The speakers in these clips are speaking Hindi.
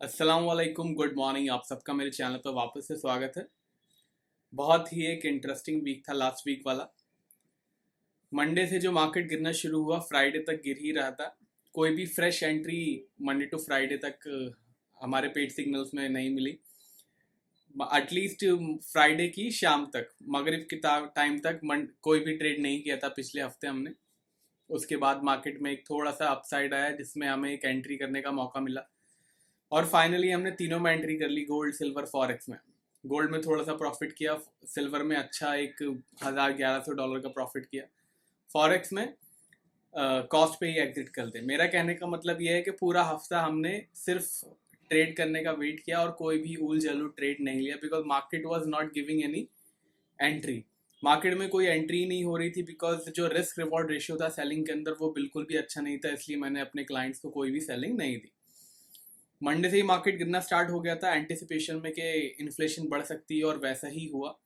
अस्सलाम वालेकुम, गुड मॉर्निंग। आप सबका मेरे चैनल पर वापस से स्वागत है। बहुत ही एक इंटरेस्टिंग वीक था लास्ट वीक वाला। मंडे से जो मार्केट गिरना शुरू हुआ, फ्राइडे तक गिर ही रहा था। कोई भी fresh entry Monday to Friday तक हमारे पेड सिग्नल्स में नहीं मिली। एटलीस्ट फ्राइडे की शाम तक, मगरिब के टाइम तक कोई भी ट्रेड नहीं किया था पिछले हफ्ते हमने। उसके बाद मार्केट में एक थोड़ा सा अपसाइड आया जिसमें हमें एक एंट्री करने का मौका मिला और फाइनली हमने तीनों में एंट्री कर ली, गोल्ड, सिल्वर, फॉरेक्स में। गोल्ड में थोड़ा सा प्रॉफिट किया, सिल्वर में अच्छा एक 1100 का प्रॉफिट किया, फॉरेक्स में कॉस्ट पे ही एग्जिट कर दे। मेरा कहने का मतलब यह है कि पूरा हफ्ता हमने सिर्फ ट्रेड करने का वेट किया और कोई भी उल जलू ट्रेड नहीं लिया, because market was not giving any entry. Market में कोई एंट्री नहीं हो रही थी बिकॉज जो रिस्क रिवॉर्ड रेशियो था सेलिंग के अंदर वो बिल्कुल भी अच्छा नहीं था, इसलिए मैंने अपने क्लाइंट्स को कोई भी सेलिंग नहीं दी। मंडे से ही मार्केट गिरना स्टार्ट हो गया था एंटिसिपेशन में कि इन्फ्लेशन बढ़ सकती है, और वैसा ही हुआ।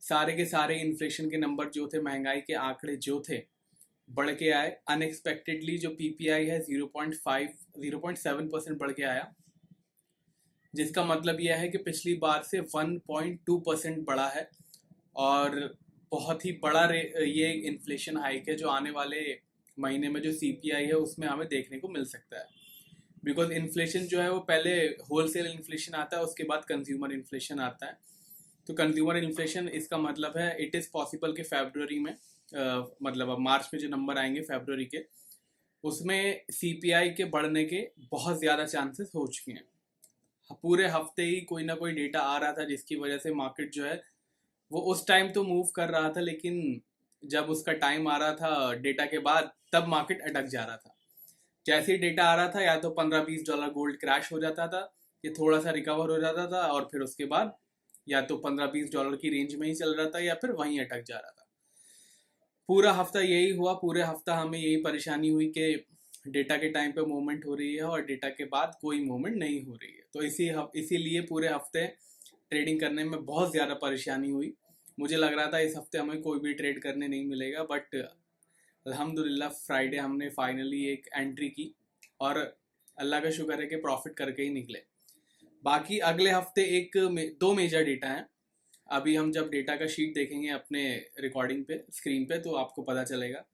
सारे के सारे इन्फ्लेशन के नंबर जो थे, महंगाई के आंकड़े जो थे, बढ़ के आए अनएक्सपेक्टेडली। जो पीपीआई है 0.7% बढ़ के आया, जिसका मतलब यह है कि पिछली बार से 1.2% बढ़ा है। और बहुत ही बड़ा ये इन्फ्लेशन हाइक है जो आने वाले महीने में जो सीपीआई है उसमें हमें देखने को मिल सकता है। बिकॉज इन्फ्लेशन जो है वो पहले होलसेल इन्फ्लेशन आता है, उसके बाद कंज्यूमर इन्फ्लेशन आता है। तो कंज्यूमर इन्फ्लेशन, इसका मतलब है इट इज़ पॉसिबल कि फरवरी में मतलब अब मार्च में जो नंबर आएंगे फरवरी के, उसमें सीपीआई के बढ़ने के बहुत ज़्यादा चांसेस हो चुके हैं। पूरे हफ्ते ही कोई ना कोई डेटा आ रहा था जिसकी वजह से मार्केट जो है वो उस टाइम तो मूव कर रहा था, लेकिन जब उसका टाइम आ रहा था डेटा के बाद, तब मार्केट अटक जा रहा था। जैसे ही डेटा आ रहा था, या तो $15-20 गोल्ड क्रैश हो जाता था, ये थोड़ा सा रिकवर हो जाता था, और फिर उसके बाद या तो $15-20 की रेंज में ही चल रहा था या फिर वहीं अटक जा रहा था। पूरा हफ्ता यही हुआ, पूरे हफ्ता हमें यही परेशानी हुई कि डेटा के टाइम पे मूवमेंट हो रही है और डेटा के बाद कोई मूवमेंट नहीं हो रही है। तो इसीलिए पूरे हफ्ते ट्रेडिंग करने में बहुत ज़्यादा परेशानी हुई। मुझे लग रहा था इस हफ्ते हमें कोई भी ट्रेड करने नहीं मिलेगा, बट अल्हम्दुलिल्लाह फ्राइडे हमने फाइनली एक एंट्री की और अल्लाह का शुक्र है कि प्रॉफिट करके ही निकले। बाकी अगले हफ्ते दो मेजर डेटा हैं। अभी हम जब डेटा का शीट देखेंगे अपने रिकॉर्डिंग पे, स्क्रीन पे, तो आपको पता चलेगा।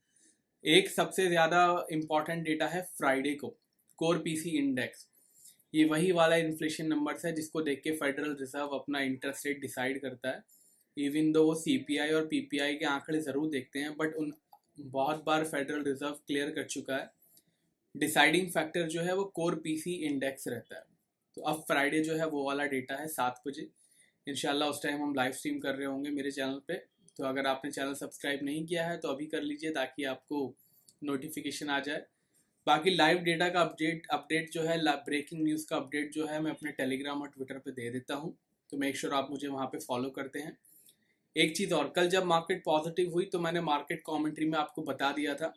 एक सबसे ज़्यादा इम्पॉर्टेंट डेटा है फ्राइडे को, कोर पीसी इंडेक्स। ये वही वाला इन्फ्लेशन नंबर्स है जिसको देख के फेडरल रिजर्व अपना इंटरेस्ट रेट डिसाइड करता है। इवन दो वो सीपीआई और पीपीआई के आंकड़े ज़रूर देखते हैं, बट उन बहुत बार फेडरल रिजर्व क्लियर कर चुका है, डिसाइडिंग फैक्टर जो है वो कोर पीसी इंडेक्स रहता है। तो अब फ्राइडे जो है वो वाला डेटा है 7 बजे। इंशाल्लाह उस टाइम हम लाइव स्ट्रीम कर रहे होंगे मेरे चैनल पे। तो अगर आपने चैनल सब्सक्राइब नहीं किया है तो अभी कर लीजिए ताकि आपको नोटिफिकेशन आ जाए। बाकी लाइव डेटा का अपडेट जो है, ब्रेकिंग न्यूज़ का अपडेट जो है, मैं अपने टेलीग्राम और ट्विटर पे दे देता हूँ। तो मेक श्योर आप मुझे वहाँ पे फॉलो करते हैं। एक चीज़ और, कल जब मार्केट पॉजिटिव हुई तो मैंने मार्केट कमेंट्री में आपको बता दिया था,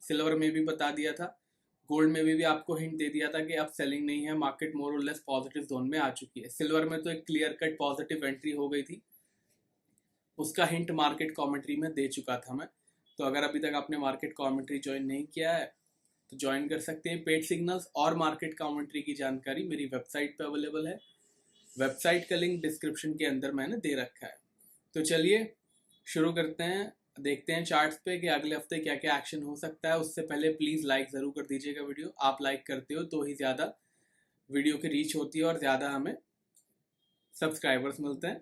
सिल्वर में भी बता दिया था, गोल्ड में भी आपको हिंट दे दिया था कि अब सेलिंग नहीं है, मार्केट मोर और लेस पॉजिटिव जोन में आ चुकी है। सिल्वर में तो एक क्लियर कट पॉजिटिव एंट्री हो गई थी, उसका हिंट मार्केट कमेंट्री में दे चुका था मैं। तो अगर अभी तक आपने मार्केट कमेंट्री ज्वाइन नहीं किया है तो ज्वाइन कर सकते हैं। पेड सिग्नल्स और मार्केट कमेंट्री की जानकारी मेरी वेबसाइट पे अवेलेबल है। वेबसाइट का लिंक डिस्क्रिप्शन के अंदर मैंने दे रखा है। तो चलिए शुरू करते हैं, देखते हैं चार्ट्स पे कि अगले हफ्ते क्या क्या एक्शन हो सकता है। उससे पहले प्लीज़ लाइक ज़रूर कर दीजिएगा वीडियो। आप लाइक करते हो तो ही ज़्यादा वीडियो की रीच होती है और ज़्यादा हमें सब्सक्राइबर्स मिलते हैं।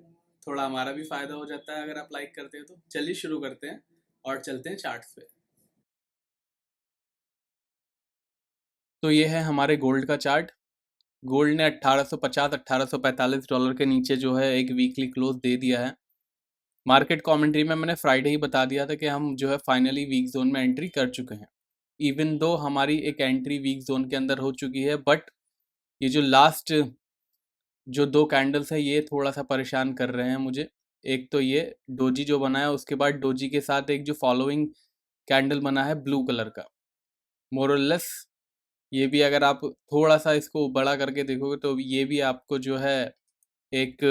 थोड़ा हमारा भी फ़ायदा हो जाता है अगर आप लाइक करते हो तो। चलिए शुरू करते हैं और चलते हैं चार्ट्स पे। तो ये है हमारे गोल्ड का चार्ट। गोल्ड ने 1850 $1845 के नीचे जो है एक वीकली क्लोज दे दिया है। मार्केट कमेंट्री में मैंने फ्राइडे ही बता दिया था कि हम जो है फाइनली वीक जोन में एंट्री कर चुके हैं। इवन दो हमारी एक एंट्री वीक जोन के अंदर हो चुकी है, बट ये जो लास्ट जो दो कैंडल्स है ये थोड़ा सा परेशान कर रहे हैं मुझे। एक तो ये डोजी जो बना है, उसके बाद डोजी के साथ एक जो फॉलोइंग कैंडल बना है ब्लू कलर का, मोरलेस। ये भी अगर आप थोड़ा सा इसको बड़ा करके देखोगे तो ये भी आपको जो है एक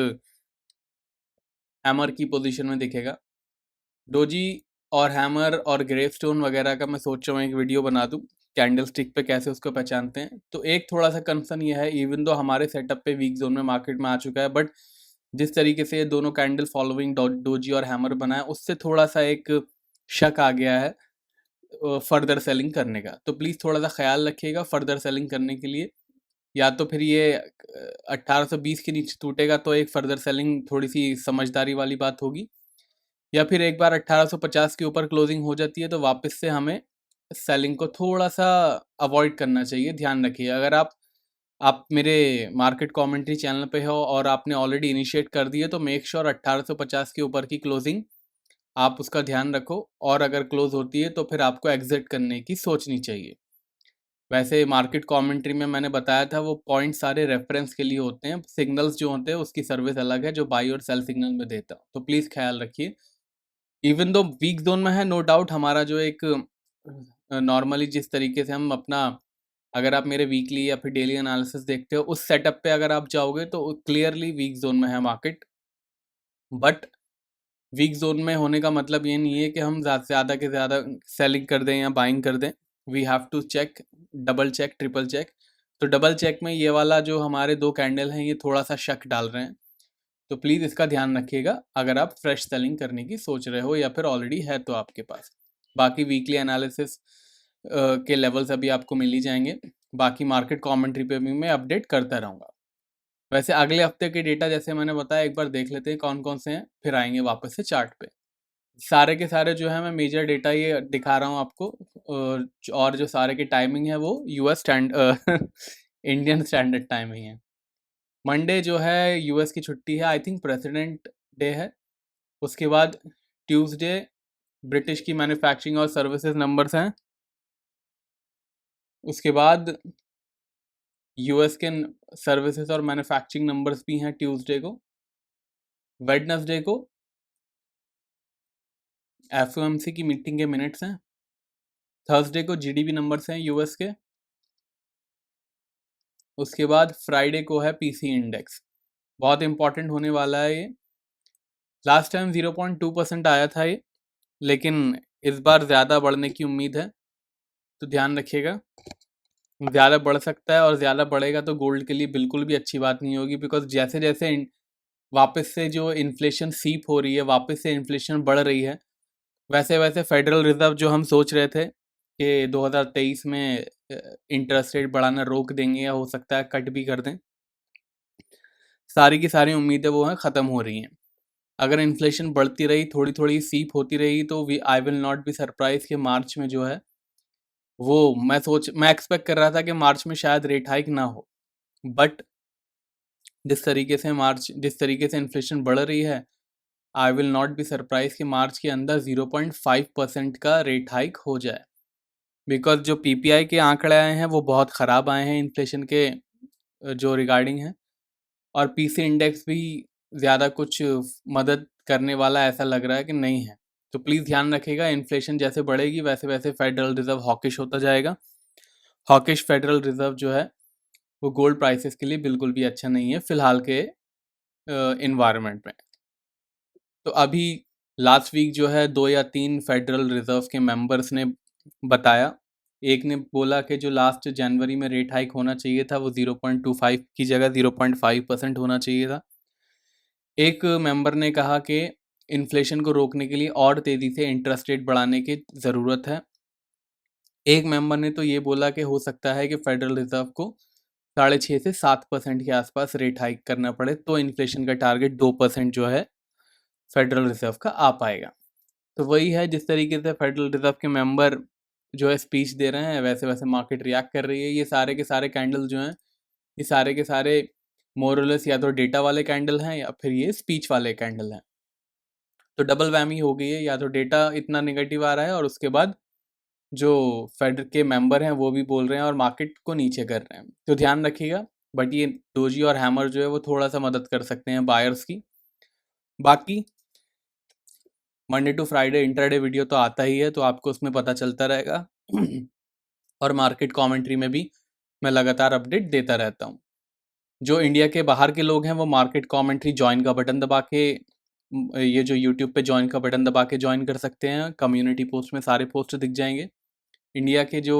हैमर की पोजीशन में दिखेगा। डोजी और हैमर और ग्रेवस्टोन वगैरह का मैं सोच रहा हूँ एक वीडियो बना दूँ। कैंडल स्टिक पे कैसे उसको पहचानते हैं। तो एक थोड़ा सा कंसर्न ये है, इवन दो हमारे सेटअप पे वीक जोन में मार्केट में आ चुका है, बट जिस तरीके से ये दोनों कैंडल फॉलोइंग डोजी और हैमर बना है, उससे थोड़ा सा एक शक आ गया है फर्दर सेलिंग करने का। तो प्लीज़ थोड़ा सा ख्याल रखिएगा फर्दर सेलिंग करने के लिए। या तो फिर ये 1820 के नीचे टूटेगा तो एक फर्दर सेलिंग थोड़ी सी समझदारी वाली बात होगी, या फिर एक बार 1850 के ऊपर क्लोजिंग हो जाती है तो वापस से हमें सेलिंग को थोड़ा सा अवॉइड करना चाहिए। ध्यान रखिए, अगर आप मेरे मार्केट कमेंट्री चैनल पे हो और आपने ऑलरेडी इनिशिएट कर दिए तो मेक श्योर 1850 के ऊपर की क्लोजिंग आप उसका ध्यान रखो, और अगर क्लोज होती है तो फिर आपको एग्जिट करने की सोचनी चाहिए। वैसे मार्केट कमेंट्री में मैंने बताया था वो पॉइंट सारे रेफरेंस के लिए होते हैं, सिग्नल्स जो होते हैं उसकी सर्विस अलग है जो बाई और सेल सिग्नल में देता, तो प्लीज़ ख्याल रखिए। इवन दो वीक जोन में है, नो डाउट हमारा जो एक नॉर्मली जिस तरीके से हम अपना, अगर आप मेरे वीकली या फिर डेली एनालिसिस देखते हो उस सेटअप पे अगर आप जाओगे तो क्लियरली वीक जोन में है मार्केट। बट वीक जोन में होने का मतलब ये नहीं है कि हम ज़्यादा के ज़्यादा सेलिंग कर दें या बाइंग कर दें। We have to check, double check, triple check. तो डबल चेक में ये वाला जो हमारे दो कैंडल हैं ये थोड़ा सा शक डाल रहे हैं, तो प्लीज़ इसका ध्यान रखिएगा अगर आप फ्रेश सेलिंग करने की सोच रहे हो या फिर ऑलरेडी है तो आपके पास। बाकी वीकली एनालिसिस के लेवल्स अभी आपको मिल ही जाएंगे। बाकी मार्केट कमेंट्री पे भी मैं अपडेट करता रहूँगा। वैसे अगले हफ्ते के डेटा जैसे मैंने बताया एक बार देख लेते हैं कौन कौन से हैं, फिर आएंगे वापस से चार्ट पे। सारे के सारे जो है मैं मेजर डेटा ये दिखा रहा हूँ आपको, और जो सारे की टाइमिंग है वो यूएस इंडियन स्टैंडर्ड टाइम ही है। मंडे जो है यूएस की छुट्टी है, आई थिंक प्रेसिडेंट डे है। उसके बाद ट्यूसडे ब्रिटिश की मैन्युफैक्चरिंग और सर्विसेज नंबर्स हैं। उसके बाद यूएस के सर्विसेज और मैन्युफैक्चरिंग नंबर्स भी हैं ट्यूसडे को। वेडनेसडे को एफओएमसी की मीटिंग के मिनट्स हैं। थर्सडे को जीडीपी नंबर्स हैं यूएस के। उसके बाद फ्राइडे को है पीसी इंडेक्स, बहुत इंपॉर्टेंट होने वाला है ये। लास्ट टाइम 0.2% आया था ये, लेकिन इस बार ज़्यादा बढ़ने की उम्मीद है, तो ध्यान रखिएगा। ज़्यादा बढ़ सकता है, और ज़्यादा बढ़ेगा तो गोल्ड के लिए बिल्कुल भी अच्छी बात नहीं होगी, बिकॉज जैसे जैसे वापस से जो इन्फ्लेशन सीप हो रही है, वापस से इन्फ्लेशन बढ़ रही है, वैसे वैसे फेडरल रिजर्व जो हम सोच रहे थे कि 2023 में इंटरेस्ट रेट बढ़ाना रोक देंगे या हो सकता है कट भी कर दें, सारी की सारी उम्मीदें वो हैं ख़त्म हो रही हैं। अगर इन्फ्लेशन बढ़ती रही, थोड़ी थोड़ी सीप होती रही, तो I will not be surprise कि मार्च में जो है वो मैं एक्सपेक्ट कर रहा था कि मार्च में शायद रेट हाइक ना हो, बट जिस तरीके से इन्फ्लेशन बढ़ रही है, I will not be surprise कि मार्च के अंदर 0.5% का रेट हाइक हो जाए, बिकॉज जो पीपीआई के आंकड़े आए हैं वो बहुत ख़राब आए हैं इन्फ्लेशन के जो रिगार्डिंग है, और पीसी इंडेक्स भी ज़्यादा कुछ मदद करने वाला ऐसा लग रहा है कि नहीं है। तो प्लीज़ ध्यान रखिएगा, इन्फ्लेशन जैसे बढ़ेगी वैसे वैसे फेडरल रिजर्व हॉकिश होता जाएगा। हॉकिश फेडरल रिजर्व जो है वो गोल्ड प्राइसेस के लिए बिल्कुल भी अच्छा नहीं है फ़िलहाल के इन्वायरमेंट में। तो अभी लास्ट वीक जो है 2 या 3 फेडरल रिजर्व के मेंबर्स ने बताया। एक ने बोला कि जो लास्ट जनवरी में रेट हाइक होना चाहिए था वो 0.25 की जगह 0.5% होना चाहिए था। एक मेंबर ने कहा कि इन्फ्लेशन को रोकने के लिए और तेज़ी से इंटरेस्ट रेट बढ़ाने की ज़रूरत है। एक मेंबर ने तो ये बोला कि हो सकता है कि फेडरल रिजर्व को 6.5 से 7% के आसपास रेट हाइक करना पड़े तो इन्फ्लेशन का टारगेट 2% जो है फेडरल रिजर्व का आ पाएगा। तो वही है, जिस तरीके से फेडरल रिजर्व के मेंबर जो है स्पीच दे रहे हैं वैसे वैसे मार्केट रिएक्ट कर रही है। ये सारे के सारे कैंडल जो हैं ये सारे के सारे मोरलेस या तो डेटा वाले कैंडल हैं या फिर ये स्पीच वाले कैंडल हैं। तो डबल वैमी हो गई है, या तो डेटा इतना नेगेटिव आ रहा है और उसके बाद जो फेड के मेंबर हैं वो भी बोल रहे हैं और मार्केट को नीचे कर रहे हैं, तो ध्यान रखिएगा। बट ये डोजी और हैमर जो है वो थोड़ा सा मदद कर सकते हैं बायर्स की। बाकी Monday to Friday intraday video तो आता ही है, तो आपको उसमें पता चलता रहेगा और मार्केट कमेंट्री में भी मैं लगातार अपडेट देता रहता हूँ। जो इंडिया के बाहर के लोग हैं वो मार्केट कमेंट्री ज्वाइन का बटन दबा के, ये जो यूट्यूब पे ज्वाइन का बटन दबा के ज्वाइन कर सकते हैं। कम्युनिटी पोस्ट में सारे पोस्ट दिख जाएंगे। इंडिया के जो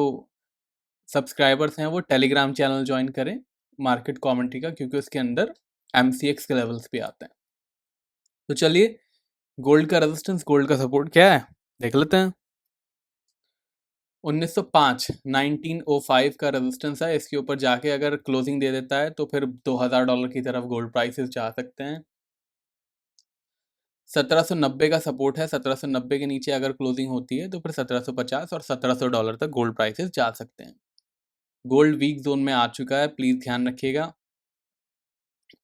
सब्सक्राइबर्स हैं वो टेलीग्राम चैनल ज्वाइन करें मार्केट कमेंट्री का, क्योंकि उसके अंदर MCX के लेवल्स भी आते हैं। तो चलिए, गोल्ड का रेजिस्टेंस, गोल्ड का सपोर्ट क्या है देख लेते हैं। 1905 1905 का रेजिस्टेंस है, इसके ऊपर जाके अगर क्लोजिंग दे देता है तो फिर $2000 की तरफ गोल्ड प्राइसेस जा सकते हैं। 1790 का सपोर्ट है, 1790 के नीचे अगर क्लोजिंग होती है तो फिर 1750 और $1700 तक गोल्ड प्राइसेस जा सकते हैं। गोल्ड वीक जोन में आ चुका है, प्लीज ध्यान रखिएगा।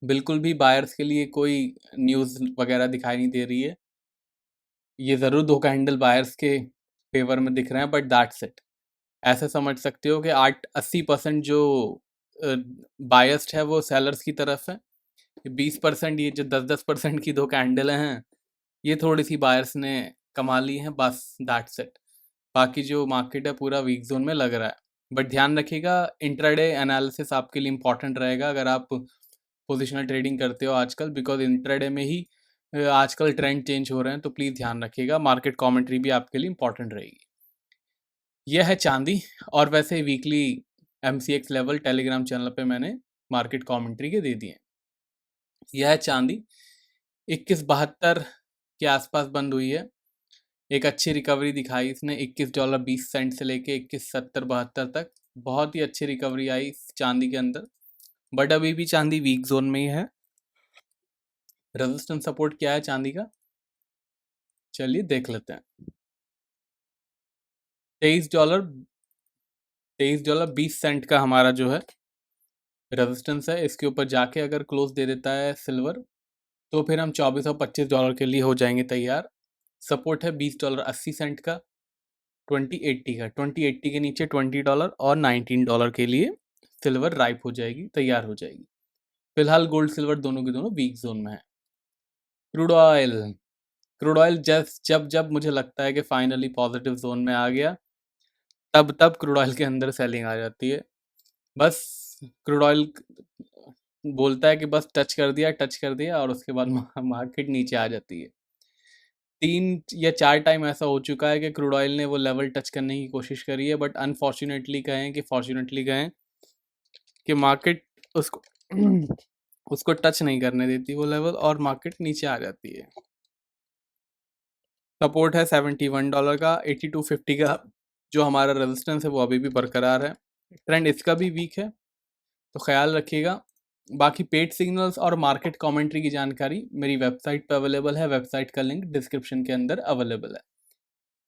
बिल्कुल भी बायर्स के लिए कोई न्यूज़ वगैरह दिखाई नहीं दे रही है। ये ज़रूर 2 कैंडल बायर्स के फेवर में दिख रहे हैं, बट दैट्स इट। ऐसे समझ सकते हो कि 80% जो बायस्ड है वो सेलर्स की तरफ है। 20% ये जो 10% की 2 कैंडल हैं, ये थोड़ी सी बायर्स ने कमा ली हैं, बस दैट्स इट। बाकी जो मार्केट है पूरा वीक जोन में लग रहा है। बट ध्यान रखिएगा, इंट्राडे एनालिसिस आपके लिए इंपॉर्टेंट रहेगा अगर आप पोजिशनल ट्रेडिंग करते हो आजकल, बिकॉज इंट्राडे में ही आजकल ट्रेंड चेंज हो रहे हैं। तो प्लीज़ ध्यान रखिएगा, मार्केट कमेंट्री भी आपके लिए इंपॉर्टेंट रहेगी। यह है चांदी, और वैसे weekly MCX level Telegram channel पे मैंने मार्केट कमेंट्री के दे दिए। यह है चांदी, 2172 के आसपास बंद हुई है। एक अच्छी रिकवरी दिखाई इसने, $21.20 से लेके 21.70-72 तक बहुत ही अच्छी रिकवरी आई चांदी के अंदर। बट अभी भी चांदी वीक जोन में ही है। रेजिस्टेंस सपोर्ट क्या है चांदी का, चलिए देख लेते हैं। $23.20 का हमारा जो है रेजिस्टेंस है, इसके ऊपर जाके अगर क्लोज दे देता है सिल्वर तो फिर हम $2425 के लिए हो जाएंगे तैयार। सपोर्ट है $20.80 का, 2080 का, 2080 के नीचे $20 और $19 के लिए सिल्वर राइप हो जाएगी, तैयार हो जाएगी। फिलहाल गोल्ड सिल्वर दोनों के दोनों वीक जोन में है। क्रूड ऑयल, क्रूड ऑयल जब जब मुझे लगता है कि फाइनली पॉजिटिव जोन में आ गया, तब तब क्रूड ऑयल के अंदर सेलिंग आ जाती है। बस क्रूड ऑयल बोलता है कि बस टच कर दिया और उसके बाद मार्केट नीचे आ जाती है। 3 या 4 टाइम ऐसा हो चुका है कि क्रूड ऑयल ने वो लेवल टच करने की कोशिश करी है, बट अनफॉर्चुनेटली कहें कि फॉर्चुनेटली कहें कि मार्केट उसको उसको टच नहीं करने देती वो लेवल, और मार्केट नीचे आ जाती है। सपोर्ट है $71 का, 8250 का जो हमारा रेजिस्टेंस है वो अभी भी बरकरार है। ट्रेंड इसका भी वीक है, तो ख्याल रखिएगा। बाकी पेड सिग्नल्स और मार्केट कमेंट्री की जानकारी मेरी वेबसाइट पर अवेलेबल है, वेबसाइट का लिंक डिस्क्रिप्शन के अंदर अवेलेबल है।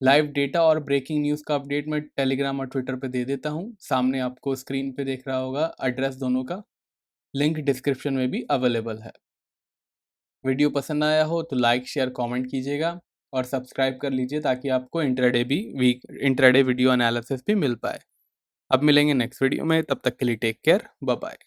लाइव डेटा और ब्रेकिंग न्यूज़ का अपडेट मैं टेलीग्राम और ट्विटर पे दे देता हूँ, सामने आपको स्क्रीन पे देख रहा होगा एड्रेस दोनों का, लिंक डिस्क्रिप्शन में भी अवेलेबल है। वीडियो पसंद आया हो तो लाइक शेयर कमेंट कीजिएगा और सब्सक्राइब कर लीजिए ताकि आपको इंट्राडे वीडियो एनालिसिस भी मिल पाए। अब मिलेंगे नेक्स्ट वीडियो में, तब तक के लिए टेक केयर, बाय बाय।